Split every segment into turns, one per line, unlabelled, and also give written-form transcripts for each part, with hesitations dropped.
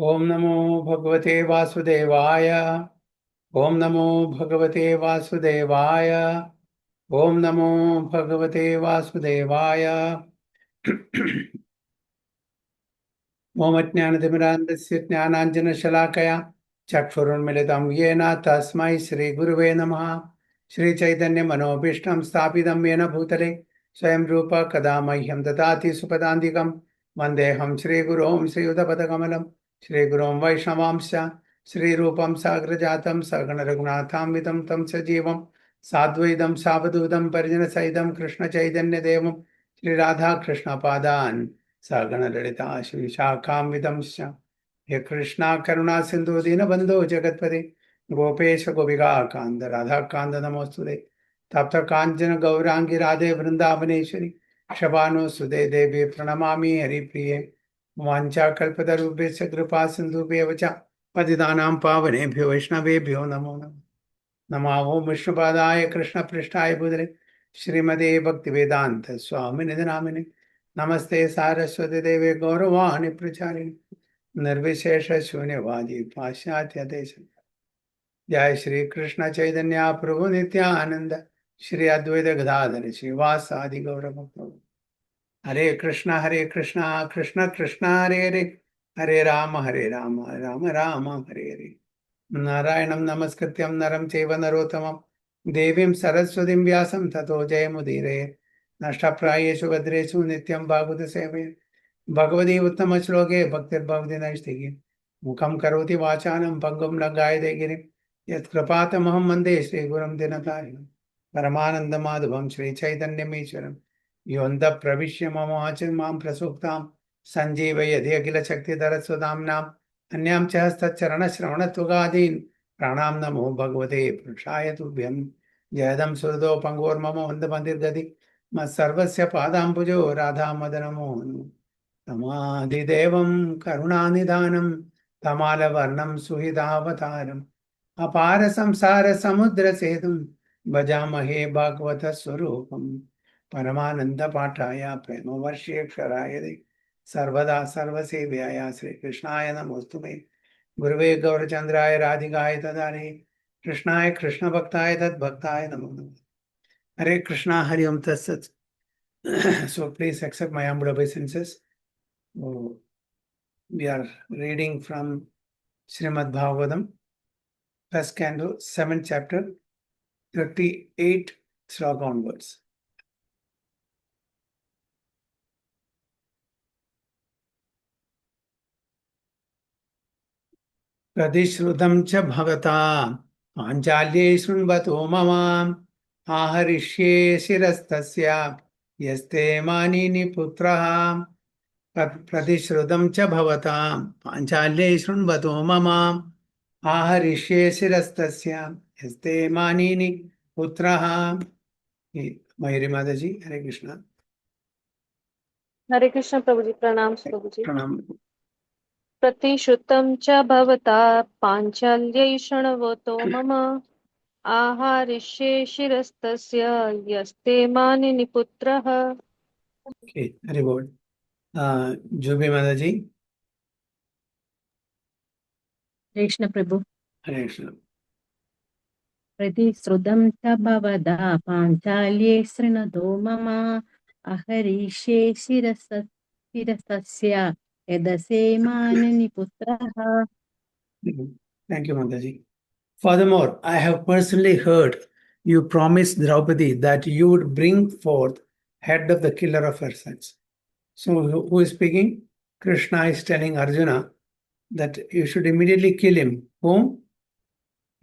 ओम नमो भगवते वासुदेवाय। ओम नमो भगवते वासुदेवाय। ओम नमो भगवते वासुदेवाय। ओम अज्ञानतिमिरान्धस्य ज्ञानाञ्जनशलाकया चक्षुरुन्मिलितं येन तस्मै श्रीगुरुवे नमः। श्रीचैतन्यमनोभीष्टं स्थापितं येन भूतले स्वयं रूप कदा मह्यं ददाति सुपदान्तिकं वन्देऽहं श्रीगुरों श्रीयुतपदकमलं श्रीगुरों वैष्णवांश्च श्रीरूपं साग्रजातं सगणरघुनाथान्वितं तं सजीवं साद्वैतं सावधूतं परिजनसहितं कृष्णचैतन्यदेवं श्रीराधाकृष्णपादान् सगणललिता श्रीशाखान्वितंश्च हे कृष्णा करुणा सिन्धु दीनबन्धो जगत्पते गोपेश गोपिका कान्त राधाकान्त नमोस्तुते तप्त काञ्चन गौरांगी राधे वृन्दावनेश्वरी शबानुसुते देवी प्रणमामि हरिप्रिये वाञ्छाकल्पतरुभ्यश्च कृपा सिन्धुभ्येव च पतितानां पावनेभ्यो वैष्णवेभ्यो नमो नमः। नमः ओं विष्णुपादाय कृष्णपृष्ठाय भूतले श्रीमते भक्तिवेदान्त स्वामिनिधि नामिने नमस्ते सारस्वती देवे गौरवाणि प्रचारिणे निर्विशेष शून्यवादी पाश्चात्य देश। जय श्री कृष्ण चैतन्य प्रभु नित्यानंद श्री अद्वैत गदाधर श्रीवासादि गौर भक्त। हरे कृष्णा कृष्ण कृष्ण हरे हरे हरे राम राम राम हरे हरे। नारायणं नमस्कृत्यं नरं चैव नरोत्तमं देवीं सरस्वतीं व्यासं ततो जयमुदीरये। नष्टप्रायेषु भद्रेषु नित्यं भागवत सेवये भगवती उत्तमश्लोके भक्तिर्भवति नैष्टिकी। मुखं करोति वाचालं पङ्गुं लङ्घायते गिरिं यत्कृपातमहं वन्दे श्रीगुरुं दिनतारिणं परमानन्दमाधवं श्रीचैतन्यमीश्वरं योऽन्तः प्रविश्य मम वाचं मां प्रसुप्तां सञ्जीवयति अखिलशक्तिधरस्वधाम्नां अन्यां च हस्तचरणश्रवणत्वगादीन् प्राणां नमो भगवते पुरुषाय तुभ्यं। जयदं सुहृदो पङ्गोर्मम वन्दमन्दिर्गति मत्सर्वस्य पादाम्बुजो राधामदनमोहन तमादिदेवं करुणानिधानं तमालवर्णं सुहृदावतारम् अपार संसार समुद्र सेतुं भजामहे भागवत स्वरूपम् परमानंद पाठाय प्रेमवर्षेक्षराय सर्वदा सर्वसेव्याय श्रीकृष्णाय नमोस्तुते। गुरुवे गौरचंद्राय राधिकाय तदारे कृष्णाय कृष्ण भक्ताय तद्भक्ताय नमो नमः। हरे कृष्णा हरि ओम तत्सत्। So please accept my humble obeisances. We are reading from Srimad Bhagavatam, first canto, 7th chapter, 38 sloka onwards. प्रतिश्रुतं च भवता पाञ्चाल्ये शृण्वतो मम आहरिष्ये शिरस्तस्य यस्ते मानिनि पुत्रः। प्रतिश्रुतं च भवता पाञ्चाल्ये शृण्वतो मम आहरिष्ये शिरस्तस्य यस्ते मानिनि पुत्रः। मयूरी माता जी, हरे कृष्णा।
हरे कृष्ण प्रभु जी, प्रणाम प्रभु जी।
प्रणाम।
प्रतिश्रुतं च भवता पाञ्चाल्यै शृण्वतो मम आहारिष्ये शिरस्तस्य यस्ते मानिनि पुत्रः।
हरि बोल। जुबी माता जी,
कृष्ण प्रभु।
हरे कृष्ण।
प्रतिश्रुतं च भवदा पाञ्चाल्ये शृणुतो मम अहरिष्ये शिरसस्य यदसे मानिनि पुत्रः।
Thank you, Mataji. Furthermore, I have personally heard you promise Draupadi that you would bring forth head of the killer of her sons. So who is speaking? Krishna is telling Arjuna that you should immediately kill him. Whom?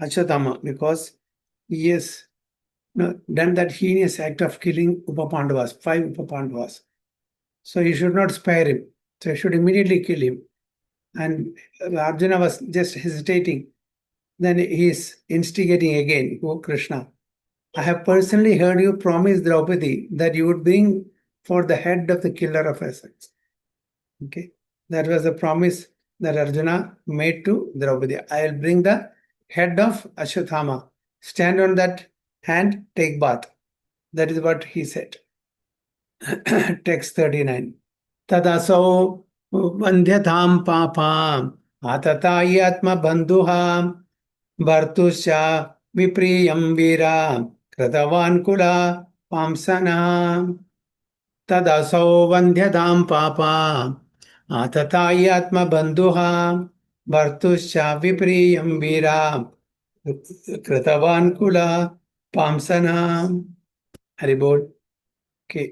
Achyatama, because he has done that heinous act of killing Upapandavas, 5 Upapandavas. So you should not spare him. So you should immediately kill him. And Arjuna was just hesitating. Then he is instigating again, oh Krishna, I have personally heard you promise Draupadi that you would bring for the head of the killer of her sons. Okay, that was a promise that Arjuna made to Draupadi. I will bring the head of Ashwathama. Stand on that hand, take bath. That is what he said. Text 39. Tadasau vandhyatam papam आतताय्यात्मबन्धुः भर्तुश्च विप्रियं वीरा कृतवान् कुला पांसना तदसौ वन्ध्यतां पापा आतताय्यात्मबन्धुः भर्तुश्च विप्रियं वीरा कृतवान् कुला पांसना. Haribol. Okay.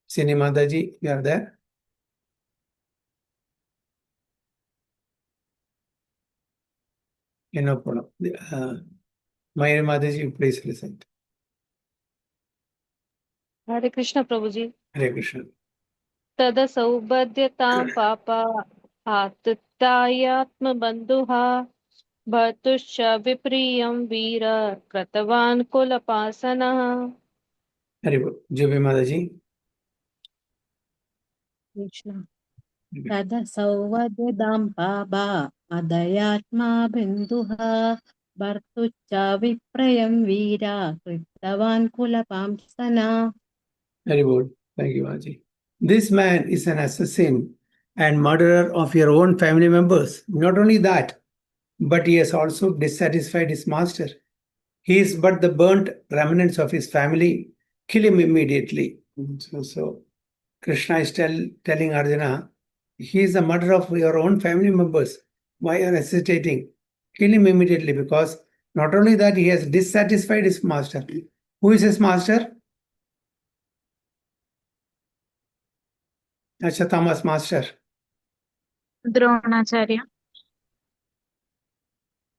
Sini Mataji, you are there? No problem. Mayur Mataji, please listen.
Hare Krishna Prabhu ji.
Hare Krishna.
तदसौबध्यतां पापा आतताय्यात्मबन्धुः भर्तुश्च विप्रियं वीर कृतवान् कुलपासनः.
Haribol. Jubi Mataji.
Krishna तदसौ वद्यतां पापा अदयात्मा बिन्दुः भर्तुश्च विप्रयं वीरा कृतवान् कुलपांसना.
Haribol. Thank you, Mataji. This man is an assassin and murderer of your own family members. Not only that, but he has also dissatisfied his master. He is but the burnt remnants of his family. Kill him immediately. So Krishna is telling Arjuna, he is the murderer of your own family members. Why are you hesitating? Kill him immediately, because not only that, he has dissatisfied his master. Who is his master? Ashwatthama's master.
Dronacharya.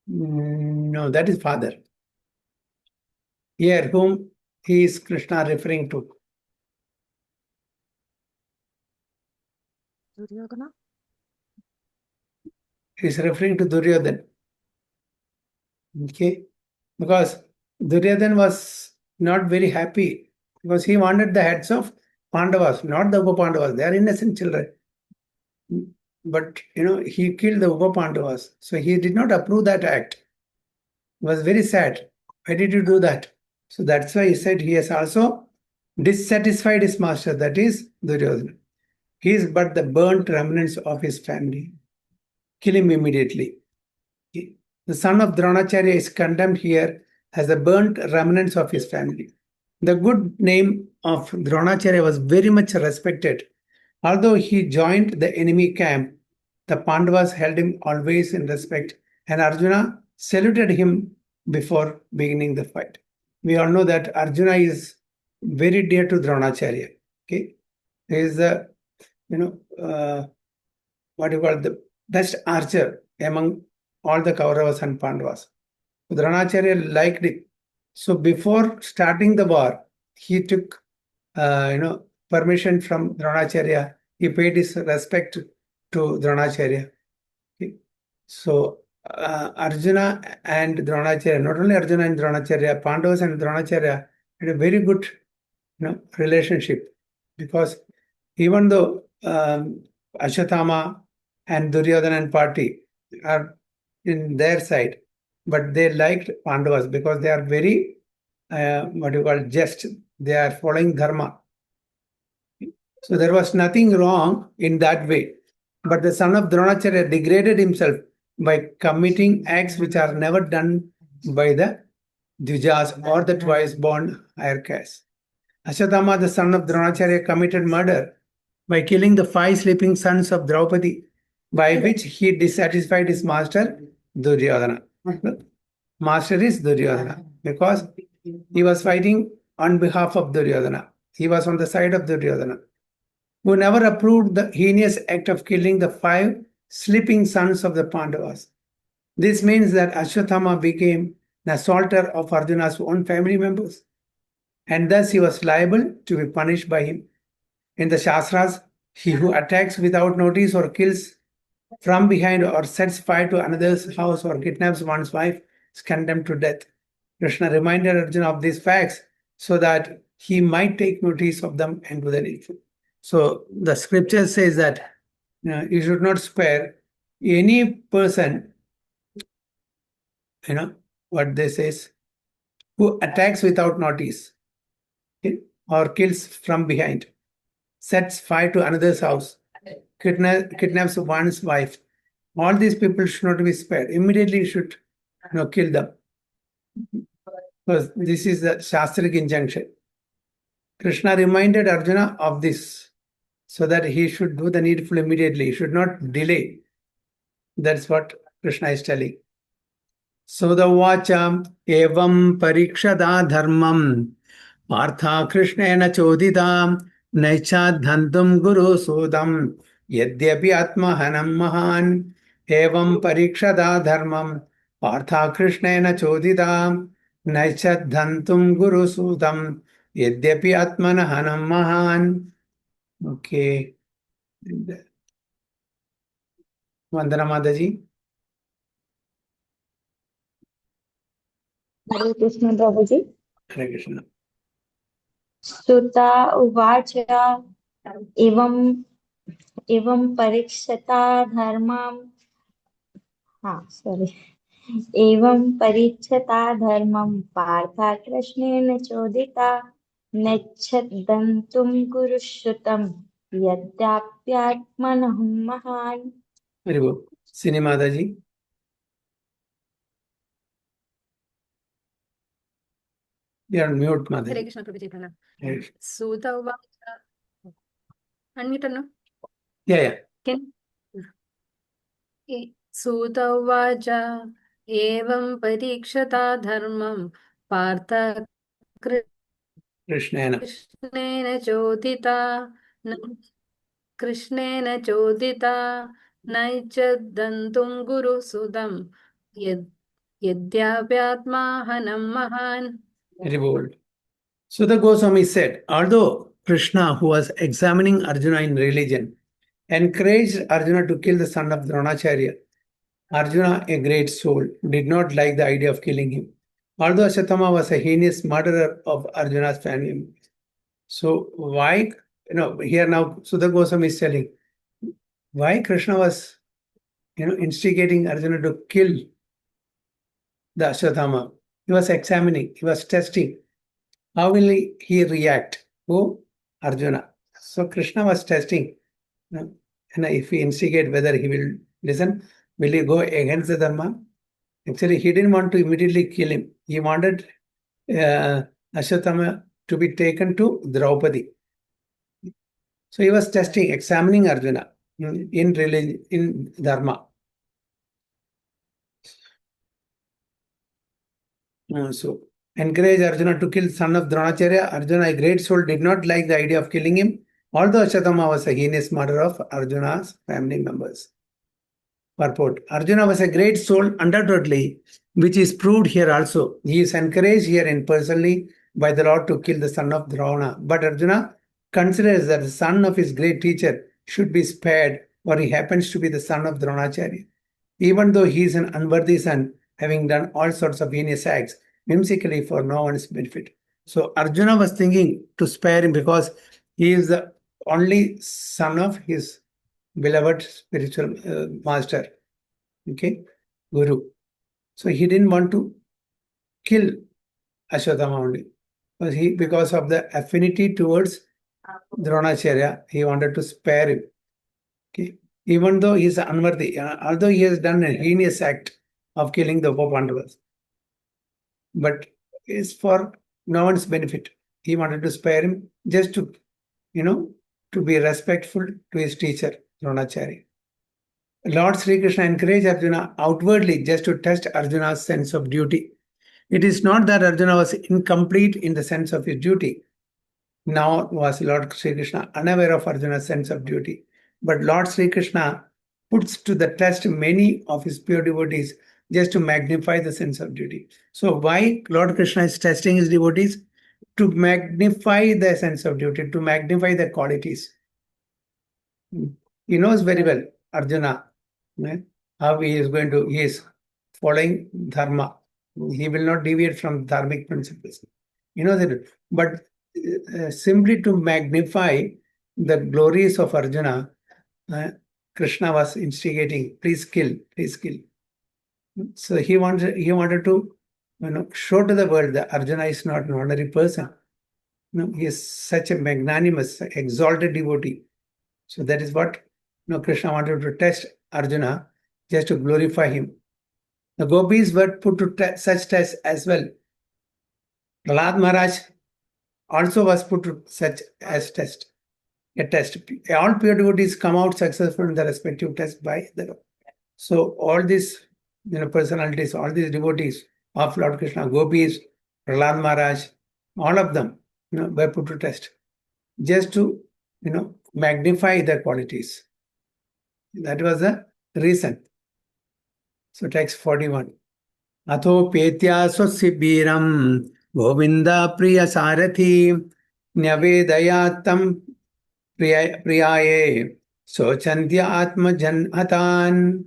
No, that is father. Here, whom he is Krishna referring to?
Duryodhan.
He is referring to Duryodhana. Okay, because Duryodhana was not very happy because he wanted the heads of Pandavas, not the Upa Pandavas. They are innocent children. But he killed the Upa Pandavas, so he did not approve that act. He was very sad. Why did you do that? So that's why he said he has also dissatisfied his master, that is Duryodhana. He is but the burnt remnants of his family. Kill him immediately. The son of Dronacharya is condemned here as the burnt remnants of his family. The good name of Dronacharya was very much respected. Although he joined the enemy camp, the Pandavas held him always in respect, and Arjuna saluted him before beginning the fight. We all know that Arjuna is very dear to Dronacharya. Okay, he is the what you call the best archer among all the Kauravas and Pandavas. Dronacharya liked it. So before starting the war, he took permission from Dronacharya. He paid his respect to Dronacharya. Okay. So Arjuna and Dronacharya, not only Arjuna and Dronacharya, Pandavas and Dronacharya had a very good relationship, because even though Ashwatthama and Duryodhana and party are in their side, but they liked Pandavas because they are very just. They are following dharma. So there was nothing wrong in that way. But the son of Dronacharya degraded himself by committing acts which are never done by the Dvijas or the twice born higher caste. Ashwatthama, the son of Dronacharya, committed murder by killing the 5 sleeping sons of Draupadi, by which he dissatisfied his master Duryodhana. Master is Duryodhana because he was fighting on behalf of Duryodhana. He was on the side of Duryodhana, who never approved the heinous act of killing the 5 sleeping sons of the Pandavas. This means that Ashwatthama became the assaulter of Arjuna's own family members, and thus he was liable to be punished by him. In the Shastras, he who attacks without notice or kills from behind or sets fire to another's house or kidnaps one's wife is condemned to death. Krishna reminded Arjuna of these facts so that he might take notice of them and do the needful. So the scripture says that you should not spare any person, what they says, who attacks without notice, okay, or kills from behind. sets fire to another's house, kidnaps one's wife. All these people should not be spared. Immediately you should kill them. Because this is the Shastric injunction. Krishna reminded Arjuna of this so that he should do the needful immediately. He should not delay. That's what Krishna is telling. Sudavacha evam parikshada dharmam partha krishnena chodita naichadhantum guru sudam yadyapi atmahanam mahan evam parikshada dharmam partha krishnena chodita naichadhantum guru sudam yadyapi atmanahanam mahan. Okay. Vandana Mataji.
Hare Krishna Prabhuji.
Hare Krishna.
सुता उवाच एवं परीक्षता धर्मं एवं परीक्षता धर्मं पार्था कृष्णेन चोदिता नच्छदन्तुं गुरुश्रुतं यद्याप्यात्मनः महान्.
Very good. Sini Mataji. You are on mute,
Hare
Mataji.
Krishna Prabhuji Pranam.
Hare Krishna.
Sudha Uvacha. Unmute no?
Yeah.
Can Sudha Uvacha evam parikshata dharmam partha
Krishnena.
krishnena chodita krishnena chodita naichadantum guru sudam yadyapyatmahanam mahan.
Very bold. Siddha Goswami said, although Krishna, who was examining Arjuna in religion, encouraged Arjuna to kill the son of Dronacharya, Arjuna, a great soul, did not like the idea of killing him. Although Ashatthama was a heinous murderer of Arjuna's family. So why, here now Siddha Goswami is telling, why Krishna was, instigating Arjuna to kill the Ashatthama. He was examining, he was testing. How will he react? Who? Arjuna. So Krishna was testing. If he instigate, whether he will listen, will he go against the Dharma? Actually, he didn't want to immediately kill him. He wanted Ashatthama to be taken to Draupadi. So he was testing, examining Arjuna in religion, in Dharma. So encourage Arjuna to kill son of Dronacharya. Arjuna, a great soul, did not like the idea of killing him, although Ashatthama was a heinous murderer of Arjuna's family members. Purport. Arjuna was a great soul, undoubtedly, which is proved here also. He is encouraged here in personally by the Lord to kill the son of Drona. But Arjuna considers that the son of his great teacher should be spared, or he happens to be the son of Dronacharya. Even though he is an unworthy son, having done all sorts of heinous acts, whimsically for no one's benefit. So Arjuna was thinking to spare him because he is the only son of his beloved spiritual master, Guru. So he didn't want to kill Ashwatthama only. Because of the affinity towards Dronacharya, he wanted to spare him. Even though he is unworthy, although he has done a heinous act of killing the Pandavas, but it's for no one's benefit. He wanted to spare him just to, to be respectful to his teacher, Dronacharya. Lord Sri Krishna encouraged Arjuna outwardly just to test Arjuna's sense of duty. It is not that Arjuna was incomplete in the sense of his duty. Now was Lord Sri Krishna unaware of Arjuna's sense of duty. But Lord Sri Krishna puts to the test many of his pure devotees just to magnify the sense of duty. So why Lord Krishna is testing his devotees? To magnify the sense of duty, to magnify the qualities. He knows very well, Arjuna, how he is following dharma. He will not deviate from dharmic principles. That, but simply to magnify the glories of Arjuna, Krishna was instigating, please kill. So he wanted to show to the world that Arjuna is not an ordinary person. he is such a magnanimous, exalted devotee. So that is what Krishna wanted to test Arjuna, just to glorify him. The gopis were put to such tests as well. Prahlad Maharaj also was put to such as test. A test. All pure devotees come out successful in the respective test by the. So all these personalities, all these devotees of Lord Krishna, gopis, Prahlad Maharaj, all of them were put to test, just to magnify their qualities. That was the reason. So text 41. Atho petya swasibiram govinda priya sarathi nyavedayatam priyaye sochantya atma janhatan.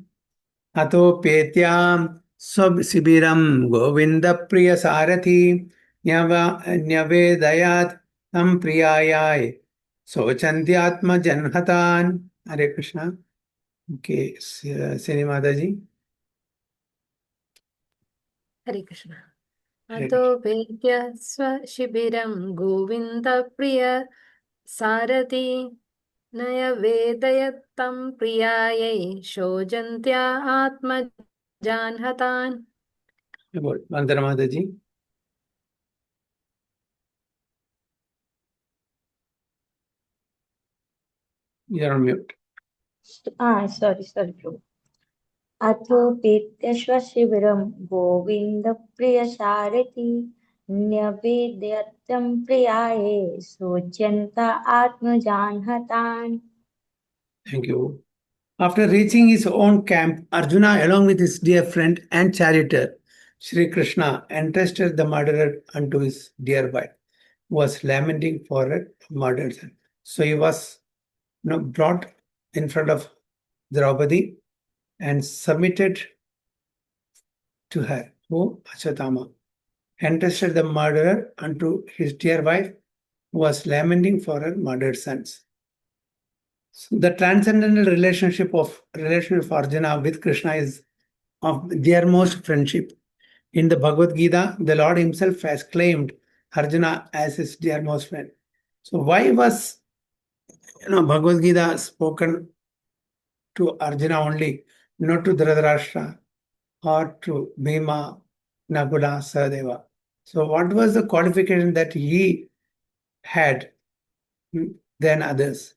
Atho petya swasibiram govinda priya sarathi nyavedayat tam priyaye sochantya atma janhatan. Hare Krishna. Okay, Sini Mataji.
Hare Krishna अतोपेत्य स्वशिबिरं गोविन्दप्रिय Sarathi नयवेदयत्तं प्रियायै शोचन्त्या आत्मजान्हतान्
Vandana Mataji. You're on mute.
Sorry, Prabhu. अथोपेत्यश्वशिबिरं गोविन्दप्रियसारथि न्यवेदयतं प्रियाये शोच्यन्त आत्मजान्हतान्.
Thank you. After reaching his own camp, Arjuna, along with his dear friend and charioteer, Sri Krishna, entrusted the murderer unto his dear wife, who was lamenting for her murdered son. So he was brought in front of Draupadi and submitted to her, who Ashwatthama, entrusted the murderer unto his dear wife, who was lamenting for her murdered sons. So the transcendental relationship of Arjuna with Krishna is of dearmost friendship. In the Bhagavad Gita, the Lord himself has claimed Arjuna as his dearmost friend. So why was Bhagavad Gita spoken to Arjuna only, not to Dhritarashtra or to Bhima, Nakula, Sahadeva? So what was the qualification that he had than others?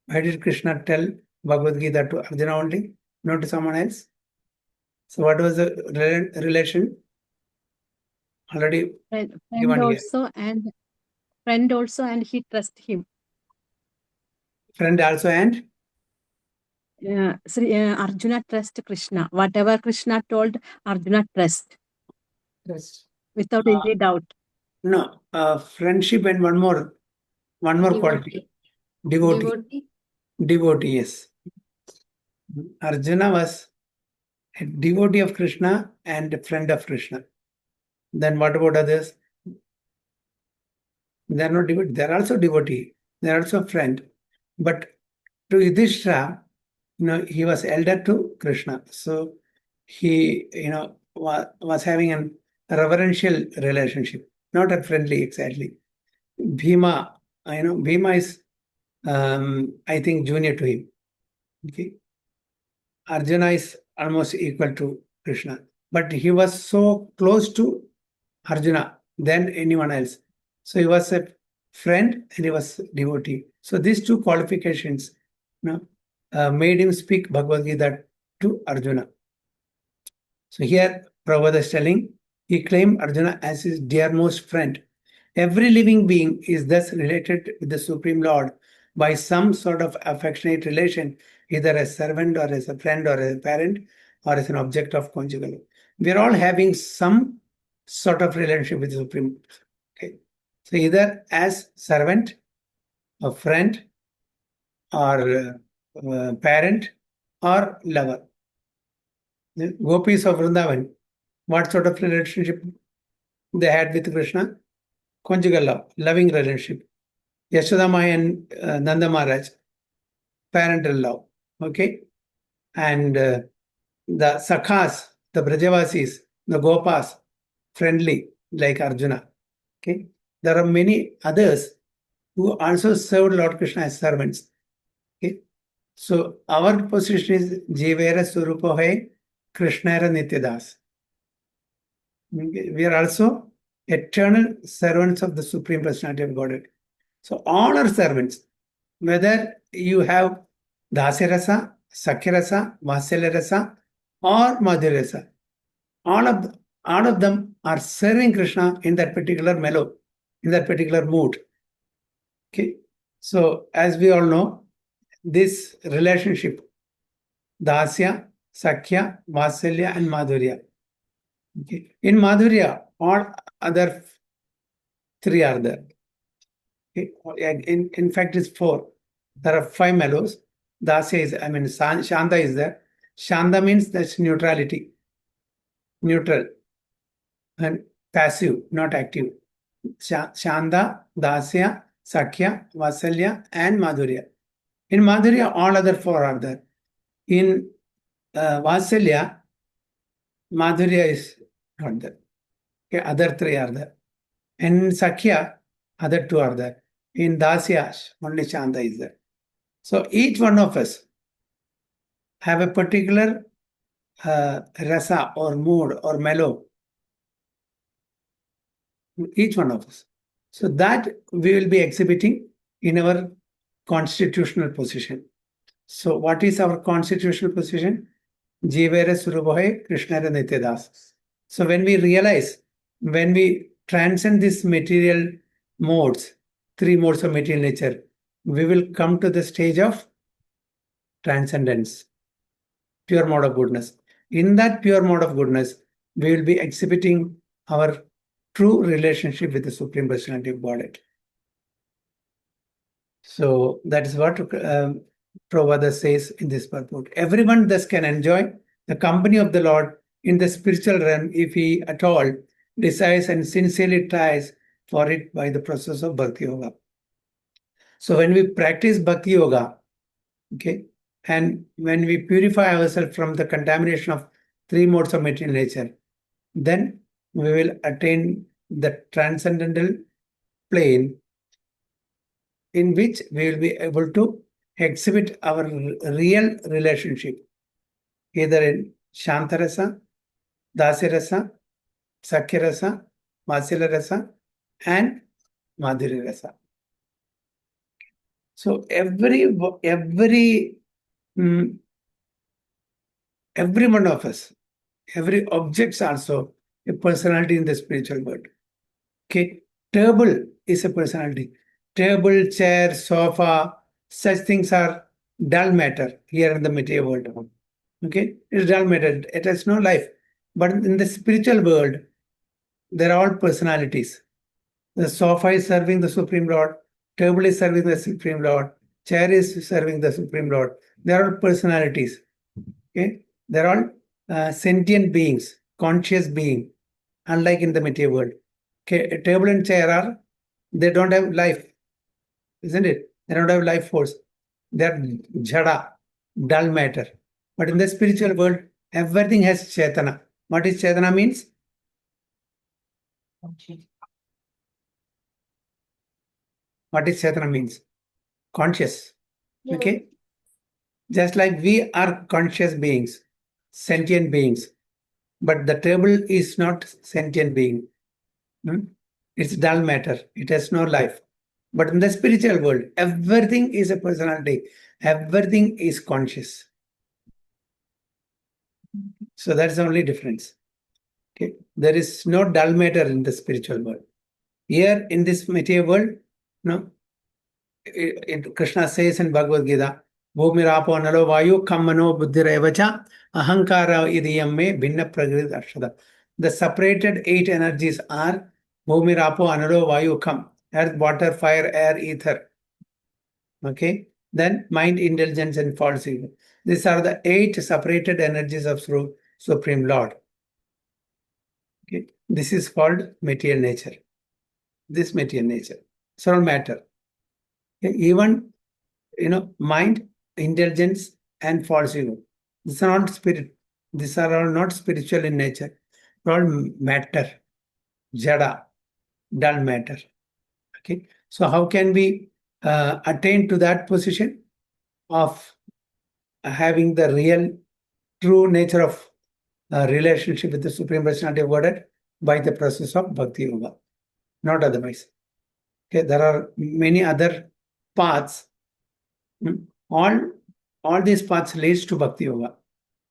Why did Krishna tell Bhagavad Gita to Arjuna only, not to someone else? So what was the relation? Already
Friend
given here.
also, and he trust him.
Friend also and?
Arjuna trust Krishna. Whatever Krishna told, Arjuna trust.
Yes.
Without any doubt.
No, friendship and one more quality. Devotee. Devotee, yes. Arjuna was a devotee of Krishna and a friend of Krishna. Then what about others? They are not devotee. They are also devotee. They are also friend. But to Yudhishthira, he was elder to Krishna. So he, was having a reverential relationship, not a friendly exactly. Bhima, Bhima is, I think, junior to him. Okay. Arjuna is almost equal to Krishna. But he was so close to Arjuna than anyone else. So he was a friend and he was devotee. So these two qualifications made him speak Bhagavad Gita to Arjuna. So here Prabhupada is telling, he claimed Arjuna as his dearmost friend. Every living being is thus related with the Supreme Lord by some sort of affectionate relation, either as servant or as a friend or as a parent or as an object of conjugal. We are all having some sort of relationship with the Supreme. Okay. So either as servant, a friend, or parent, or lover. The gopis of Vrindavan, what sort of relationship they had with Krishna? Conjugal love, loving relationship. Yashodamai and Nanda Maharaj, parental love. Okay. And the Sakhas, the Brajavasis, the Gopas, friendly like Arjuna. Okay. there are many others who also served Lord Krishna as servants. Okay? So our position is Jivera Surupa Hai Krishnara Nityadas. Okay? We are also eternal servants of the Supreme Personality of Godhead. So all are servants, whether you have Dasirasa, Sakhirasa, Vasalyarasa, or Madhurasa. All of them are serving Krishna in that particular mellow, in that particular mood. Okay. So as we all know, this relationship, Dasya, Sakhya, Vasalya, and Madhurya. Okay. In Madhurya, all other three are there. Okay. In fact, it's four. There are five mellows. Dasya is, Shanta is there. Shanta means that's neutrality. Neutral and passive, not active. Shanda, Dasya, Sakhya, Vasalya, and Madhurya. In Madhurya, all other four are there. In Vasalya, Madhurya is not there. Okay, other three are there. And in Sakhya, other two are there. In Dasya, only Shanda is there. So each one of us have a particular rasa or mood or mellow. Each one of us. So that we will be exhibiting in our constitutional position. So what is our constitutional position? Jivere Surubhai Krishnara Nityadas. So when we realize, when we transcend these material modes, three modes of material nature, we will come to the stage of transcendence, pure mode of goodness. In that pure mode of goodness, we will be exhibiting our true relationship with the Supreme Personality of Godhead. So that is what Prabhupada says in this purport. Everyone thus can enjoy the company of the Lord in the spiritual realm if he at all desires and sincerely tries for it by the process of Bhakti Yoga. So when we practice Bhakti Yoga, okay, and when we purify ourselves from the contamination of three modes of material nature, then we will attain the transcendental plane in which we will be able to exhibit our real relationship, either in Shantarasa, Dasirasa, Sakhirasa, Vasalyarasa, and Madhurya. So every one of us, every object is also a personality in the spiritual world. Okay, table is a personality. Table, chair, sofa, such things are dull matter here in the material world. Okay, it's dull matter. It has no life. But in the spiritual world, there are all personalities. The sofa is serving the Supreme Lord. Table is serving the Supreme Lord. Chair is serving the Supreme Lord. There are personalities. Okay, they're all sentient beings, conscious being, unlike in the material world. Okay, a table and chair they don't have life, isn't it? They don't have life force. They're jada, dull matter. But in the spiritual world, everything has Chaitana. What is Chaitana means? What is Chaitana means? Conscious. Okay? Just like we are conscious beings, sentient beings. But the table is not sentient being. It's dull matter. It has no life. But in the spiritual world, everything is a personality. Everything is conscious. So that's the only difference. Okay, there is no dull matter in the spiritual world. Here in this material world, Krishna says in Bhagavad Gita, Bhumirapo nalo vayu kammano buddhirevacha ahankara idiyam me bhinna prakriti arshada. The separated 8 energies are Bhumirapo analo vayu kam, earth, water, fire, air, ether. Okay, then mind, intelligence, and false ego. These are the 8 separated energies of Supreme Lord. Okay, this is called material nature. This material nature, it's all matter. Okay? Even mind, intelligence, and false ego. These are not spirit. These are all not spiritual in nature. They're all matter, jada, dull matter. Okay, so how can we attain to that position of having the real, true nature of relationship with the Supreme Personality of Godhead? By the process of Bhakti Yoga, not otherwise. Okay, there are many other paths. All these paths leads to Bhakti Yoga.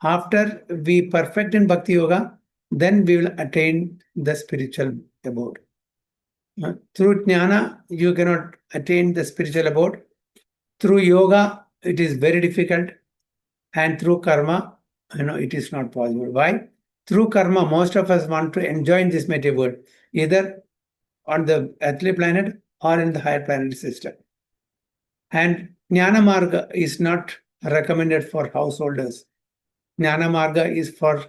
After we perfect in Bhakti Yoga, then we will attain the spiritual abode. Through Jnana, you cannot attain the spiritual abode. Through yoga, it is very difficult. And through karma, it is not possible. Why? Through karma, most of us want to enjoy in this material world, either on the earthly planet or in the higher planetary system. And Jnana Marga is not recommended for householders. Jnana Marga is for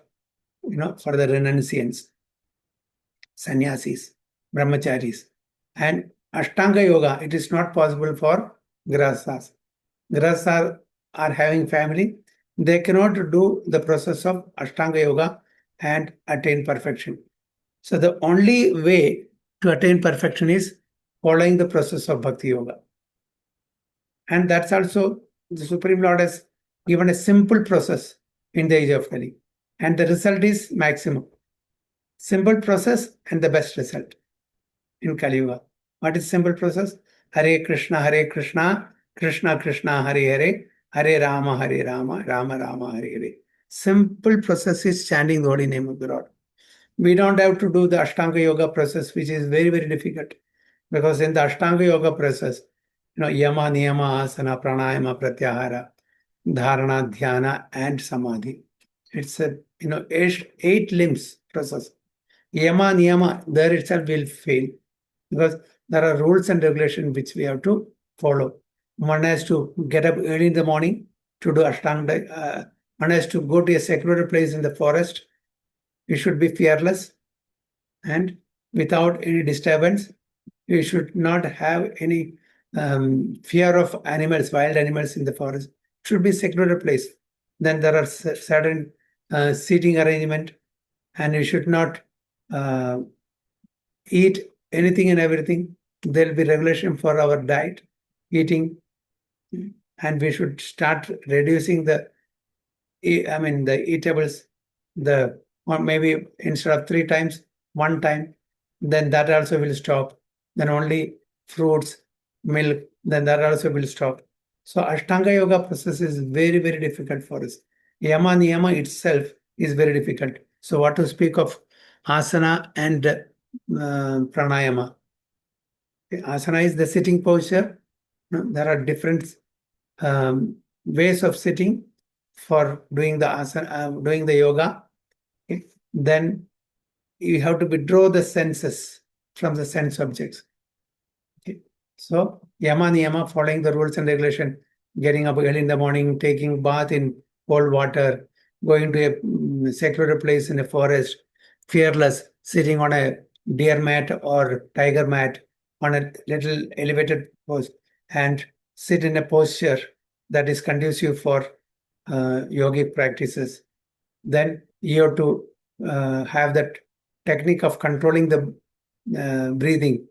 the renunciants, sannyasis, brahmacharis. And Ashtanga Yoga, it is not possible for grahasthas. Grahasthas are having family. They cannot do the process of Ashtanga Yoga and attain perfection. So the only way to attain perfection is following the process of Bhakti Yoga. And that's also the Supreme Lord has given a simple process in the age of Kali. And the result is maximum. Simple process and the best result in Kali Yuga. What is simple process? Hare Krishna, Krishna Krishna, Hare Hare, Hare Rama, Rama Rama, Hare Hare. Simple process is chanting the holy name of the Lord. We don't have to do the Ashtanga Yoga process, which is very, very difficult. Because in the Ashtanga Yoga process, Yama, Niyama, Asana, Pranayama, Pratyahara, Dharana, Dhyana, and Samadhi. It's a 8 limbs process. Yama, Niyama, there itself will fail. Because there are rules and regulations which we have to follow. One has to get up early in the morning to do Ashtanga. One has to go to a secluded place in the forest. You should be fearless and without any disturbance. You should not have any fear of animals, wild animals in the forest. It should be a secluded place. Then there are certain seating arrangement, and you should not eat anything and everything. There will be regulation for our diet, eating, and we should start reducing the eatables, or maybe instead of 3 times, 1 time, then that also will stop. Then only fruits, milk, then that also will stop. So Ashtanga Yoga process is very, very difficult for us. Yama Niyama itself is very difficult. So what to speak of asana and pranayama. Asana is the sitting posture. There are different ways of sitting for doing the asana, doing the yoga. Okay. Then you have to withdraw the senses from the sense objects. Okay. So Yama Niyama, following the rules and regulation, getting up early in the morning, taking bath in cold water, going to a secluded place in a forest, fearless, sitting on a deer mat or tiger mat on a little elevated post, and sit in a posture that is conducive for yogic practices. Then you have to have that technique of controlling the breathing.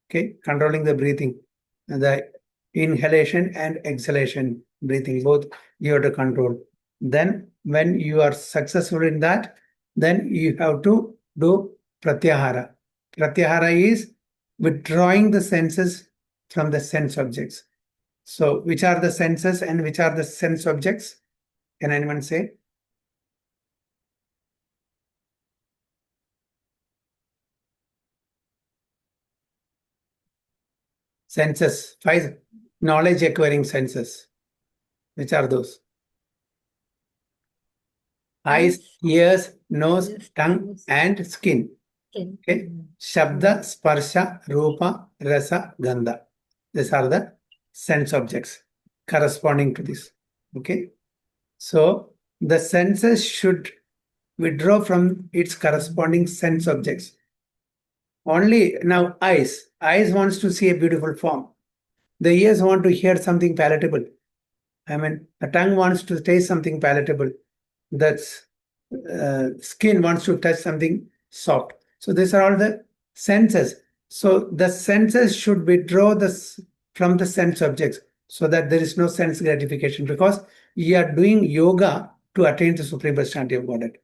Okay, controlling the breathing, the inhalation and exhalation breathing, both you have to control. Then when you are successful in that, then you have to do pratyahara. Pratyahara is withdrawing the senses from the sense objects. So which are the senses and which are the sense objects? Can anyone say? Senses, 5 knowledge acquiring senses. Which are those? Eyes, ears, nose, tongue, and skin. Okay. Shabda, Sparsha, Rupa, Rasa, Gandha. These are the sense objects corresponding to this. Okay. So the senses should withdraw from its corresponding sense objects. Only now eyes. Eyes wants to see a beautiful form. The ears want to hear something palatable. The tongue wants to taste something palatable. That's skin wants to touch something soft. So these are all the senses. So the senses should withdraw from the sense objects so that there is no sense gratification, because you are doing yoga to attain the supreme personality of Godhead.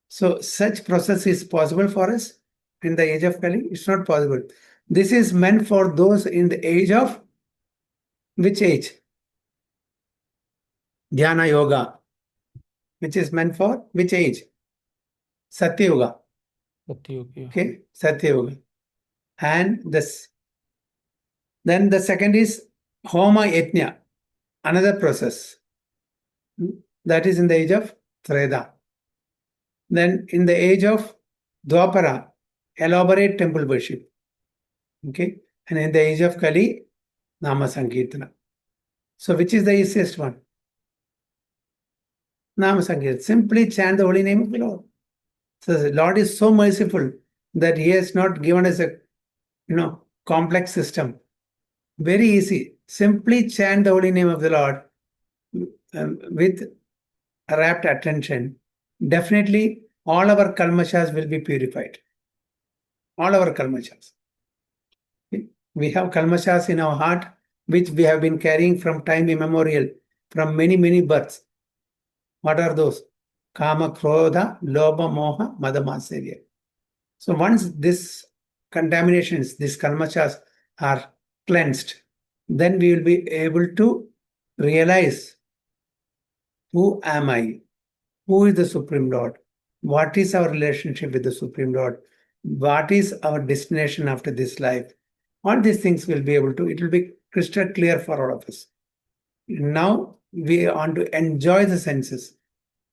So such process is possible for us in the age of Kali? It's not possible. This is meant for those in the age of which age? Dhyana yoga. Which is meant for which age? Satya yoga. Okay, Satya yoga. And then the second is Homa Yajna, another process. That is in the age of Treda. Then in the age of Dwapara, elaborate temple worship. Okay, and in the age of Kali, Nama Sankirtana. So which is the easiest one? Nama Sankirtana. Simply chant the holy name of the Lord. So the Lord is so merciful that He has not given us a complex system. Very easy. Simply chant the holy name of the Lord with rapt attention. Definitely all our kalmashas will be purified. All our kalmashas. We have kalmashas in our heart, which we have been carrying from time immemorial, from many, many births. What are those? Kama, Krodha, Lobha, Moha, Madhamasarya. So once this contaminations, these kalmashas are cleansed, then we will be able to realize, who am I? Who is the Supreme Lord? What is our relationship with the Supreme Lord? What is our destination after this life? All these things will be able to, it will be crystal clear for all of us. Now we want to enjoy the senses.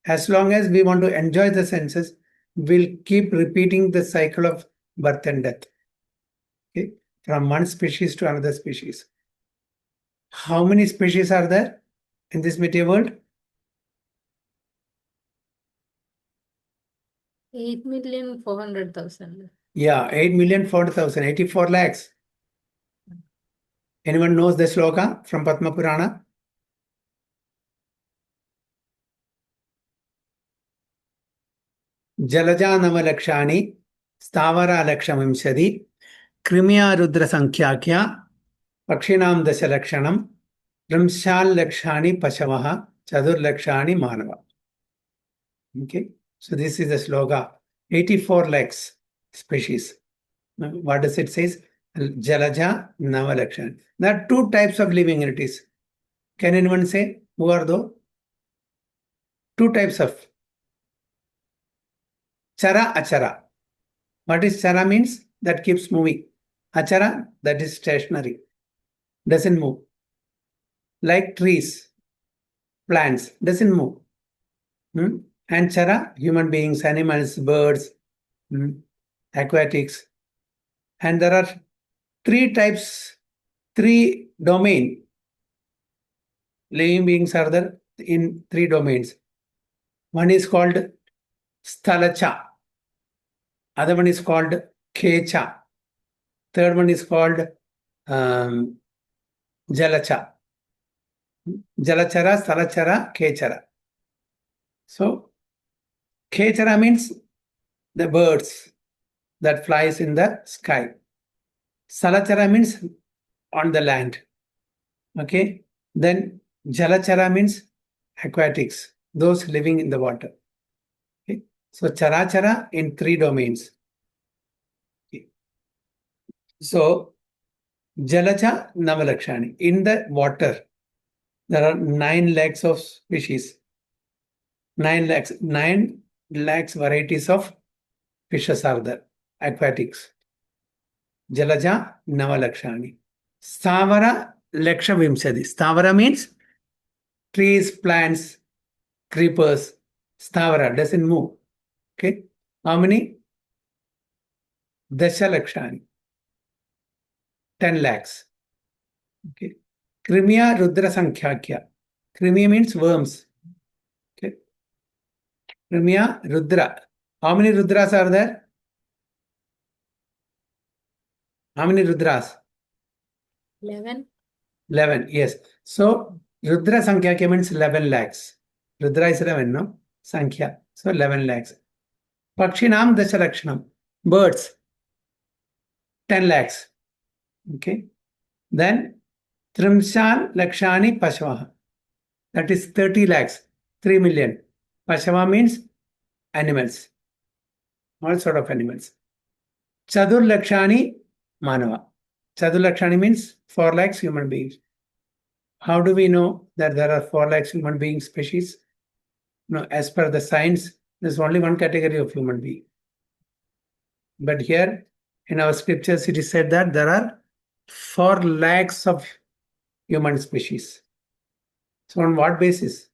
As long as we want to enjoy the senses, we'll keep repeating the cycle of birth and death. Okay? From one species to another species. How many species are there in this material world?
8,400,000.
Yeah, 8,400,000, 84 lakhs. Anyone knows the sloka from Padma Purana? Jalaja Namalakshani, Stavara Lakshamimshadi, Krimya Rudra Sankhyakhya, Pakshinam Dasalakshanam, Trimshal Lakshani Pashavaha, Chadur Lakshani Manava. Okay, so this is the sloka. 84 lakhs species. What does it say? Jalaja Namalakshani. There are two types of living entities. Can anyone say who are those? Two types of Chara, Achara. What is Chara means? That keeps moving. Achara, that is stationary. Doesn't move. Like trees, plants, doesn't move. And Chara, human beings, animals, birds, aquatics. And there are three types, three domain. Living beings are there in three domains. One is called Sthalacha. Other one is called Kecha. Third one is called Jalacha. Jalachara, Stalachara, Kechara. So, Kechara means the birds that flies in the sky. Salachara means on the land. Okay. Then Jalachara means aquatics, those living in the water. Okay. So, Charachara in three domains. Okay. So, Jalacha Navalakshani. In the water, there are 9 lakhs of species. 9 lakhs varieties of fishes are there, aquatics. Jalaja Navalakshani. Stavara Laksha Vimsadi. Stavara means trees, plants, creepers. Stavara doesn't move. Okay. How many? Dasha Lakshani. 10 lakhs. Okay. Krimya Rudra Sankhyakhya. Krimya means worms. Okay. Krimya Rudra. How many Rudras are there? How many Rudras?
11.
11, yes. So, Rudra Sankhya means 11 lakhs. Rudra is 11, no? Sankhya. So, 11 lakhs. Pakshinam Dasalakshanam. Birds. 10 lakhs. Okay. Then Trimshan Lakshani Pashavaha. That is 30 lakhs, 3 million. Pashava means animals, all sort of animals. Chadur Lakshani Manava. Chadur Lakshani means 4 lakhs human beings. How do we know that there are 4 lakhs human being species? No, as per the science, there's only one category of human being. But here in our scriptures, it is said that there are 4 lakhs of human species. So on what basis?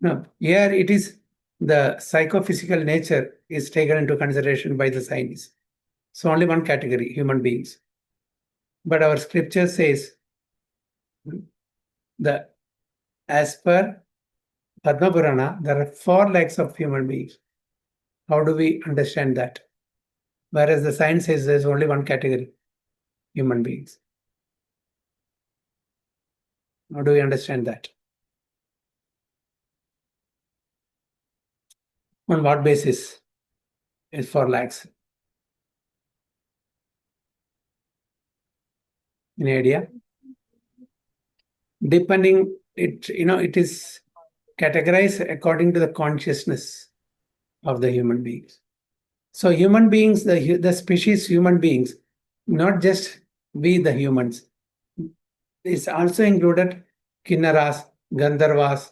No, here it is the psychophysical nature is taken into consideration by the scientists. So only one category, human beings. But our scripture says that as per Padma Purana, there are 4 lakhs of human beings. How do we understand that? Whereas the science says there's only one category, human beings. How do we understand that? On what basis is 4 lakhs? Any idea? Depending, it is categorized according to the consciousness of the human beings. So human beings, the species human beings, not just we the humans, is also included Kinnaras, Gandharvas,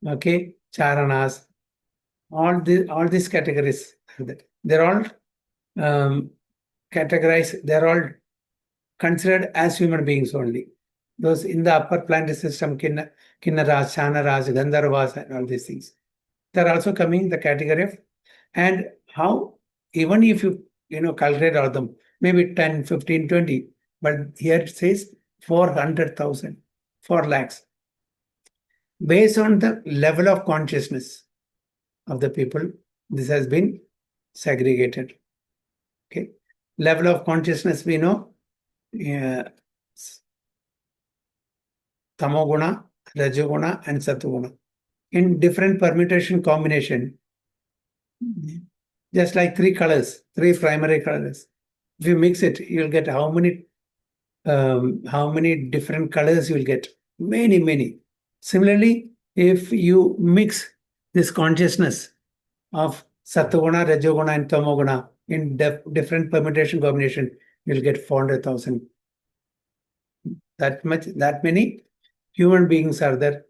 okay, Charanas, all these categories. They're all categorized, they're all considered as human beings only. Those in the upper planetary system, Kinnaras, Chanaras, Gandharvas, and all these things. They're also coming the category of, and how, even if you calculate all of them, maybe 10, 15, 20, but here it says 400,000, 4 lakhs. Based on the level of consciousness of the people, this has been segregated. Okay, level of consciousness we know, Tamoguna, Rajoguna, and Satoguna. In different permutation combination, just like 3 colors, 3 primary colors. If you mix it, you'll get how many different colors you'll get? Many, many. Similarly, if you mix this consciousness of Satoguna, Rajoguna, and Tamoguna in different permutation combination, you'll get 400,000. That many human beings are there.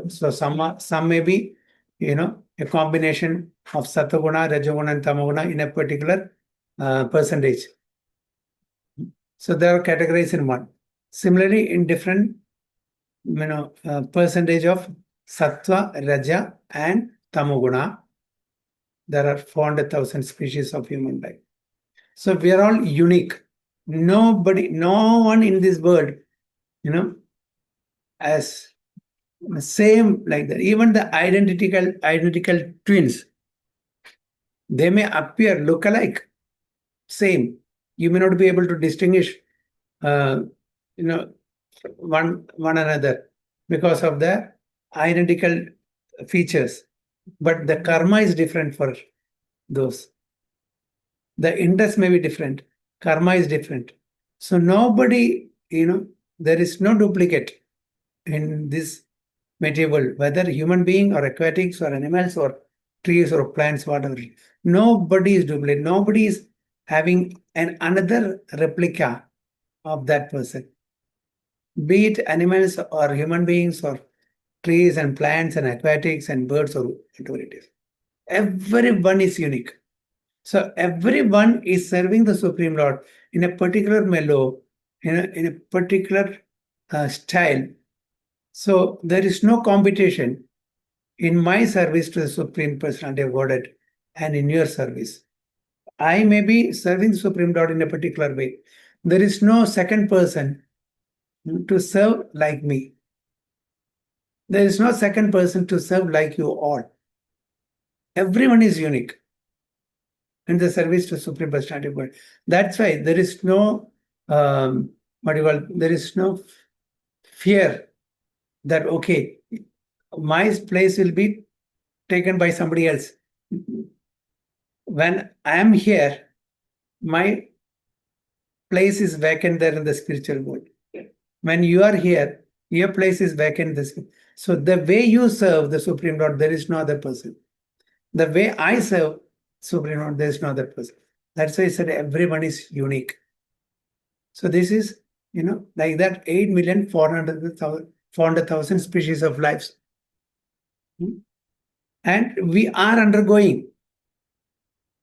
So some may be, a combination of Satoguna, Rajoguna, and Tamoguna in a particular percentage. So they are categorized in one. Similarly, in different percentage of Sattva, Raja, and Tamoguna, there are 400,000 species of human life. So we are all unique. No one in this world, as same like that. Even the identical twins, they may appear look-alike, same. You may not be able to distinguish, one another because of the identical features. But the karma is different for those. The interest may be different. Karma is different. So nobody, there is no duplicate in this material world, whether human being or aquatics or animals or trees or plants, whatever. Nobody is duplicate. Nobody is having another replica of that person. Be it animals or human beings or trees and plants and aquatics and birds or whatever it is. Everyone is unique. So everyone is serving the Supreme Lord in a particular mellow, in a particular style. So there is no competition in my service to the Supreme Personality of Godhead and in your service. I may be serving the Supreme Lord in a particular way. There is no second person to serve like me. There is no second person to serve like you all. Everyone is unique in the service to Supreme Personality of God. That's why there is no, there is no fear that, okay, my place will be taken by somebody else. When I am here, my place is vacant there in the spiritual world. When you are here, your place is vacant. So the way you serve the Supreme Lord, there is no other person. The way I serve Supreme Lord, there is no other person. That's why I said everyone is unique. So this is, like that 8,400,000 species of lives. And we are undergoing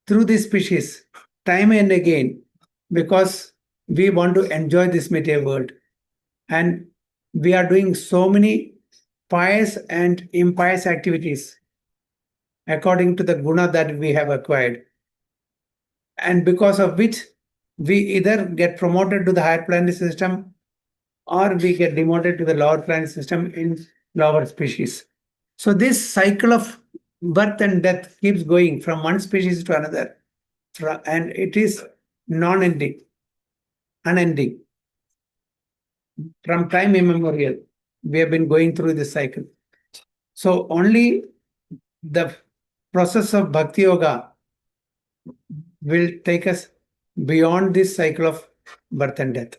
through this species time and again because we want to enjoy this material world. And we are doing so many pious and impious activities according to the guna that we have acquired. And because of which we either get promoted to the higher planetary system or we get demoted to the lower planetary system in lower species. So this cycle of birth and death keeps going from one species to another. And it is non-ending, unending. From time immemorial, we have been going through this cycle. So only the process of Bhakti Yoga will take us beyond this cycle of birth and death.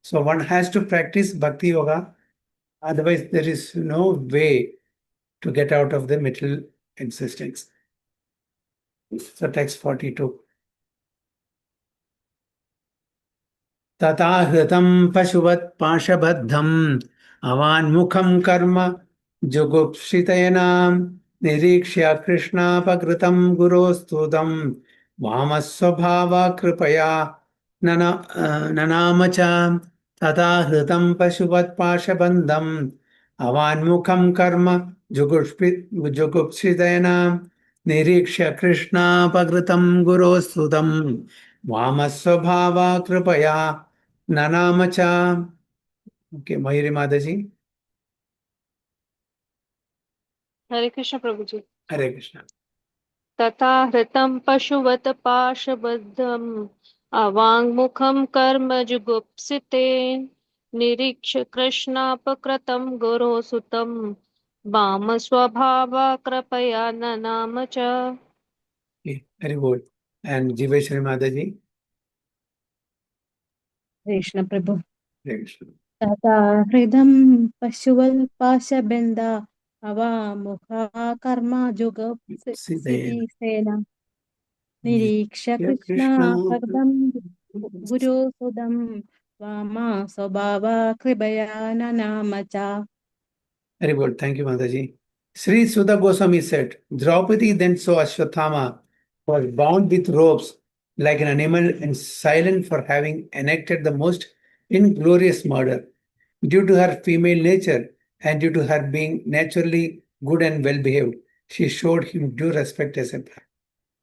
So one has to practice Bhakti Yoga, otherwise there is no way to get out of the material existence. So text 42. तथा हृतं पशुवत् पाशबद्धम् अवान्मुखं कर्म जुगुप्सितेनां निरीक्ष्य कृष्णापकृतं गुरोस्तुतं वामस्वभावा कृपया ननाम च तथा हृतं पशुवत् पाशबन्धम् अवान्मुखं कर्म जुगुप्सितेनां निरीक्ष्य कृष्णापकृतं गुरोस्तुतं वामस्वभावा कृपया ननामचा. Okay, Mayuri Mataji.
Hare Krishna Prabhuji.
Hare Krishna.
तथा हृतं पशुवत् पाशबद्धम् अवाङ्मुखं कर्म जुगुप्सिते निरीक्ष्य कृष्णापकृतं गुरोसुतं वामस्वभावा कृपया ननाम च.
Okay, very good. And Jiveshwari Mataji.
Krishna Prabhu.
Hare Krishna.
तथा हृदं पशुवल्पाशबन्ध अवामुखा कर्म जुगुप्सितेन निरीक्ष्य कृष्णापदं गुरोसुदं वामा स्वभावा कृपया ननाम च.
Very good. Thank you, Mataji. Sri Siddha Goswami said, Draupadi then saw Ashwatthama was bound with ropes like an animal and silent for having enacted the most inglorious murder. Due to her female nature and due to her being naturally good and well behaved, she showed him due respect as a bride.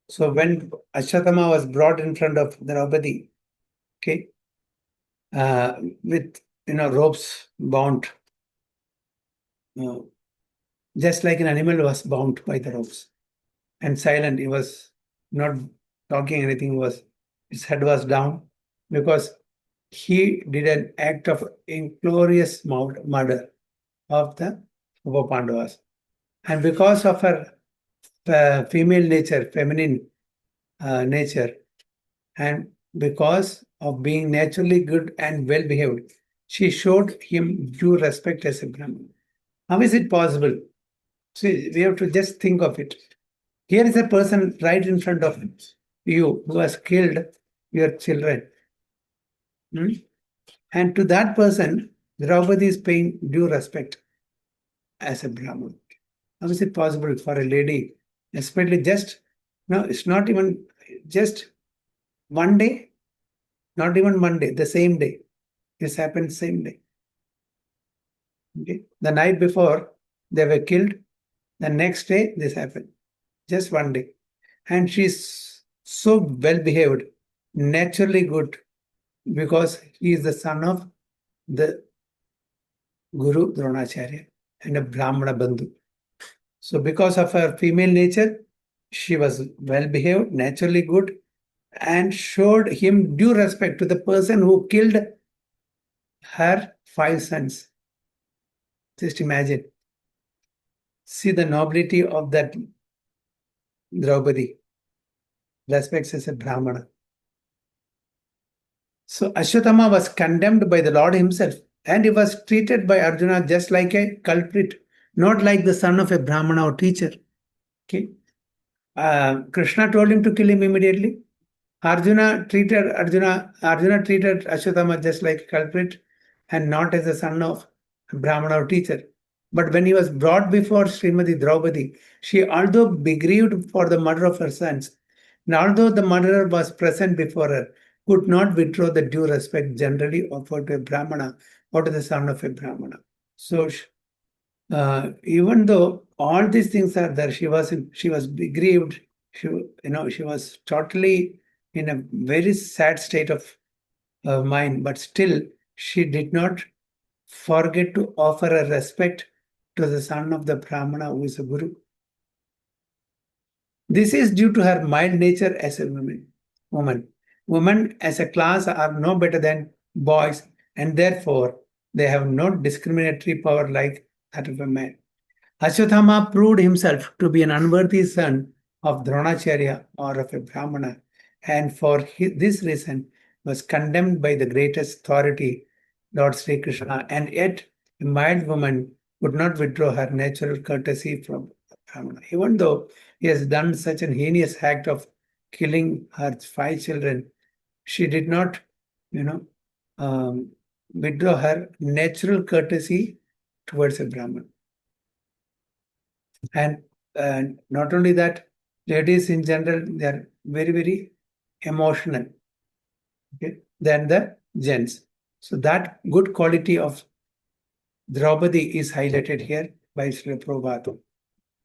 So when Ashwatthama was brought in front of Draupadi, okay, with ropes bound, just like an animal was bound by the ropes and silent. He was not talking anything. His head was down because he did an act of inglorious murder of the Pandavas. And because of her female nature, feminine nature, and because of being naturally good and well behaved, she showed him due respect as a Brahmin. How is it possible? See, we have to just think of it. Here is a person right in front of you who has killed your children. And to that person, Draupadi is paying due respect as a Brahmin. How is it possible for a lady, especially it's not even just one day, not even one day, the same day. This happened same day. Okay. The night before, they were killed. The next day, this happened. Just one day. And she's so well behaved, naturally good, because he is the son of the Guru Dronacharya and a Brahmana Bandhu. So because of her female nature, she was well behaved, naturally good, and showed him due respect to the person who killed her 5 sons. Just imagine. See the nobility of that Draupadi. Respects as a Brahmana. So Ashwatthama was condemned by the Lord himself, and he was treated by Arjuna just like a culprit, not like the son of a Brahmana or teacher. Okay. Krishna told him to kill him immediately. Arjuna treated Ashwatthama just like a culprit and not as a son of a Brahmana or teacher. But when he was brought before Srimati Draupadi, she, although begrieved for the murder of her sons, and although the murderer was present before her, could not withdraw the due respect generally offered to a Brahmana or to the son of a Brahmana. So, even though all these things are there, she was begrieved. She was totally in a very sad state of mind, but still she did not forget to offer a respect to the son of the Brahmana who is a guru. This is due to her mild nature as a woman. Women as a class are no better than boys, and therefore they have no discriminatory power like that of a man. Ashwatthama proved himself to be an unworthy son of Dronacharya or of a Brahmana, and for this reason was condemned by the greatest authority, Lord Sri Krishna, and yet a mild woman would not withdraw her natural courtesy from Brahmana. Even though he has done such an heinous act of killing her 5 children, she did not, withdraw her natural courtesy towards a Brahman. And not only that, ladies in general, they are very, very emotional, okay, than the gents. So that good quality of Draupadi is highlighted here by Srila Prabhupada.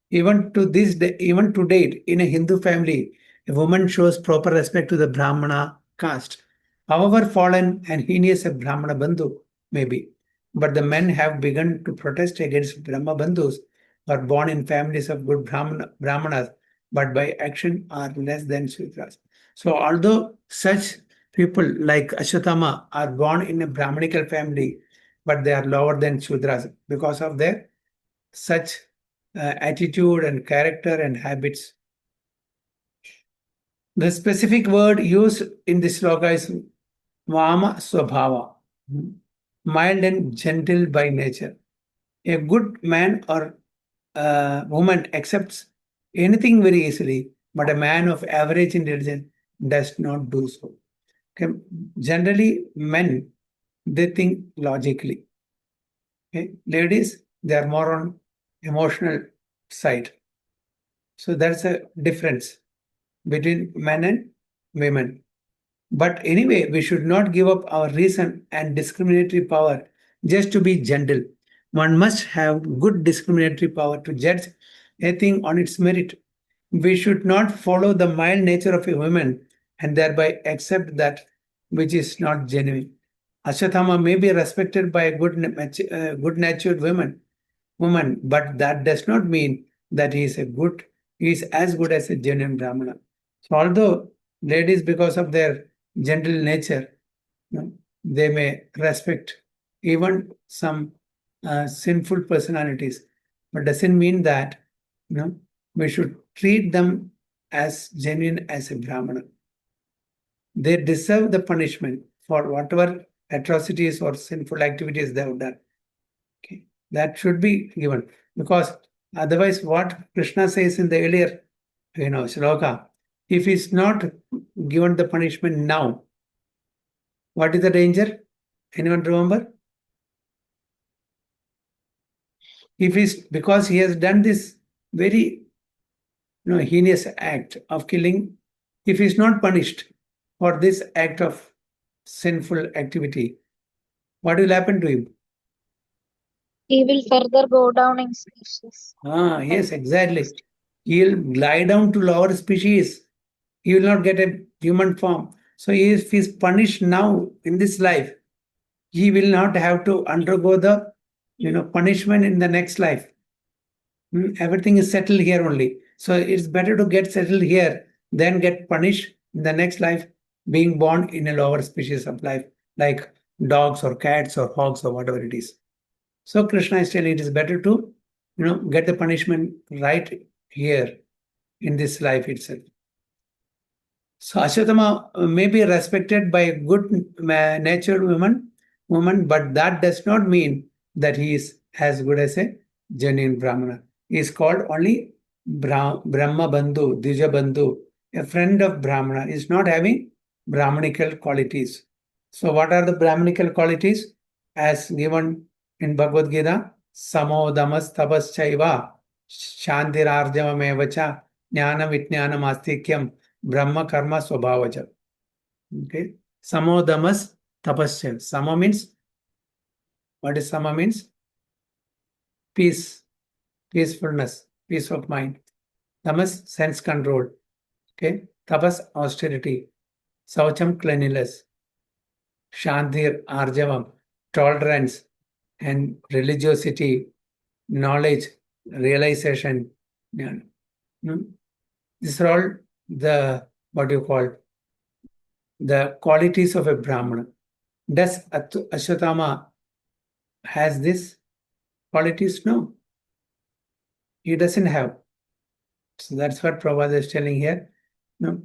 Even to date, in a Hindu family, a woman shows proper respect to the Brahmana caste, however fallen and heinous a Brahmana Bandhu may be. But the men have begun to protest against Brahma Bandhus who are born in families of good Brahmanas, but by action are less than Sudras. So although such people like Ashwatthama are born in a Brahmanical family, but they are lower than Sudras because of their such attitude and character and habits. The specific word used in this sloka is Vama Swabhava, mild and gentle by nature. A good man or woman accepts anything very easily, but a man of average intelligence does not do so. Okay? Generally, men, they think logically. Okay? Ladies, they are more on emotional side. So that's a difference between men and women. But anyway, we should not give up our reason and discriminatory power just to be gentle. One must have good discriminatory power to judge a thing on its merit. We should not follow the mild nature of a woman and thereby accept that which is not genuine. Ashwatthama may be respected by a good-natured woman, but that does not mean that he is as good as a genuine Brahmana. So although ladies, because of their gentle nature, they may respect even some sinful personalities, but doesn't mean that we should treat them as genuine as a Brahmana. They deserve the punishment for whatever atrocities or sinful activities they have done. Okay, that should be given, because otherwise, what Krishna says in the earlier, shloka, if he's not given the punishment now, what is the danger? Anyone remember? Because he has done this very heinous act of killing, if he's not punished for this act of sinful activity, what will happen to him?
He will further go down in species.
Yes, exactly. He'll glide down to lower species. He will not get a human form. So if he's punished now in this life, he will not have to undergo the punishment in the next life. Everything is settled here only. So it's better to get settled here than get punished in the next life, being born in a lower species of life, like dogs or cats or hogs or whatever it is. So Krishna is telling it is better to, get the punishment right here in this life itself. So Ashwatthama may be respected by a good natured woman, but that does not mean that he is as good as a genuine Brahmana. He is called only Brahma Bandhu, Dvija Bandhu, a friend of Brahmana. He is not having Brahmanical qualities. So what are the Brahmanical qualities? As given in Bhagavad Gita, Samo Damas Tapas Chaiva, Shantirarjavamevacha, Jnana Vijnana Mastikyam, Brahma Karma Swabhavaja. Okay. Samo Damas Tapasya. Sama means, what is Sama means? Peace, peacefulness, peace of mind. Tamas, sense control. Okay. Tapas, austerity. Saucham, cleanliness. Shantir, Arjavam, tolerance and religiosity, knowledge, realization. These are all the, what you call, the qualities of a Brahmana. Does Ashwatthama has this qualities? No. He doesn't have. So that's what Prabhupada is telling here. No.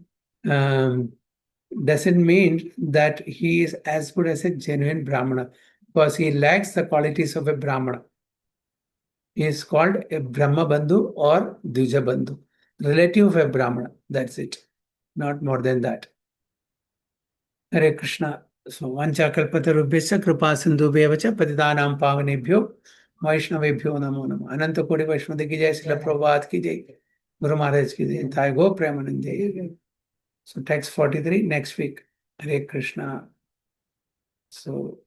Doesn't mean that he is as good as a genuine Brahmana, because he lacks the qualities of a Brahmana. He is called a Brahma Bandhu or Dvija Bandhu, relative of a Brahmana. That's it. Not more than that. Hare Krishna. So, Vancha Kalpatarubhyasya Kripa Sindhubhyevacha Patitanam Pavanebhyo Vaishnavebhyo Namo Namah. Ananta Kodi Vaishnava ki jai, Srila Prabhupada ki jai, Guru Maharaj ki jai, Thai Go Premanand jai. So text 43 next week. Hare Krishna. So